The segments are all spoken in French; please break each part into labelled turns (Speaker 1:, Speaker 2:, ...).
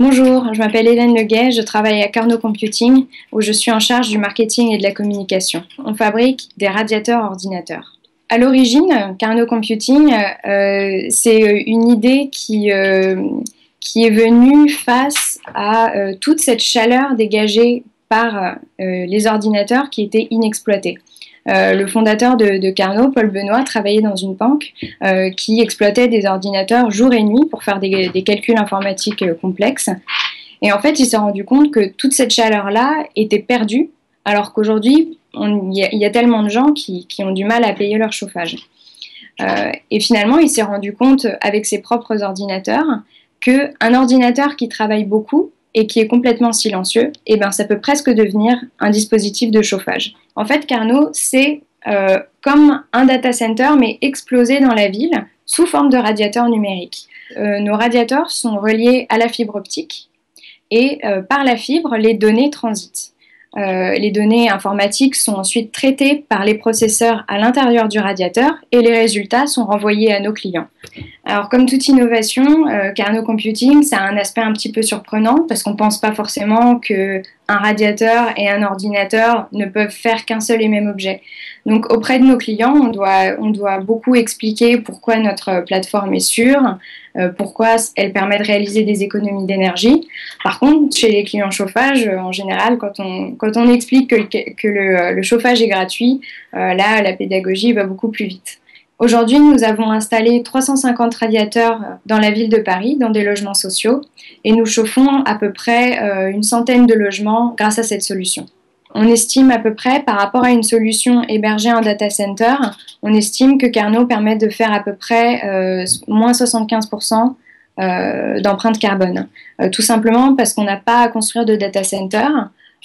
Speaker 1: Bonjour, je m'appelle Hélène Leguet, je travaille à Carnot Computing où je suis en charge du marketing et de la communication. On fabrique des radiateurs ordinateurs. À l'origine, Carnot Computing, c'est une idée qui est venue face à toute cette chaleur dégagée par les ordinateurs qui étaient inexploités. Le fondateur de Carnot, Paul Benoît, travaillait dans une banque qui exploitait des ordinateurs jour et nuit pour faire des calculs informatiques complexes. Et en fait, il s'est rendu compte que toute cette chaleur-là était perdue, alors qu'aujourd'hui, il y a tellement de gens qui ont du mal à payer leur chauffage. Et finalement, il s'est rendu compte avec ses propres ordinateurs qu'un ordinateur qui travaille beaucoup et qui est complètement silencieux, eh ben, ça peut presque devenir un dispositif de chauffage. En fait, Carnot, c'est comme un data center, mais explosé dans la ville, sous forme de radiateurs numériques. Nos radiateurs sont reliés à la fibre optique, et par la fibre, les données transitent. Les données informatiques sont ensuite traitées par les processeurs à l'intérieur du radiateur, et les résultats sont renvoyés à nos clients. Alors, comme toute innovation, Carnot Computing, ça a un aspect un petit peu surprenant parce qu'on ne pense pas forcément qu'un radiateur et un ordinateur ne peuvent faire qu'un seul et même objet. Donc, auprès de nos clients, on doit beaucoup expliquer pourquoi notre plateforme est sûre, pourquoi elle permet de réaliser des économies d'énergie. Par contre, chez les clients chauffage, en général, quand on explique que le chauffage est gratuit, là, la pédagogie va beaucoup plus vite. Aujourd'hui, nous avons installé 350 radiateurs dans la ville de Paris, dans des logements sociaux, et nous chauffons à peu près une centaine de logements grâce à cette solution. On estime à peu près, par rapport à une solution hébergée en data center, on estime que Carnot permet de faire à peu près moins 75% d'empreinte carbone. Tout simplement parce qu'on n'a pas à construire de data center,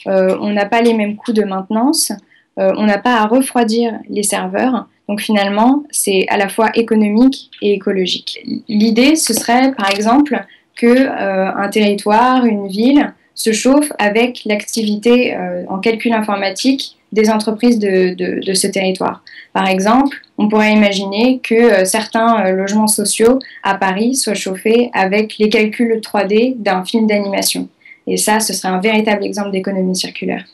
Speaker 1: on n'a pas les mêmes coûts de maintenance, on n'a pas à refroidir les serveurs. Donc finalement, c'est à la fois économique et écologique. L'idée, ce serait par exemple qu'un territoire, une ville, se chauffe avec l'activité en calcul informatique des entreprises de ce territoire. Par exemple, on pourrait imaginer que certains logements sociaux à Paris soient chauffés avec les calculs 3D d'un film d'animation. Et ça, ce serait un véritable exemple d'économie circulaire.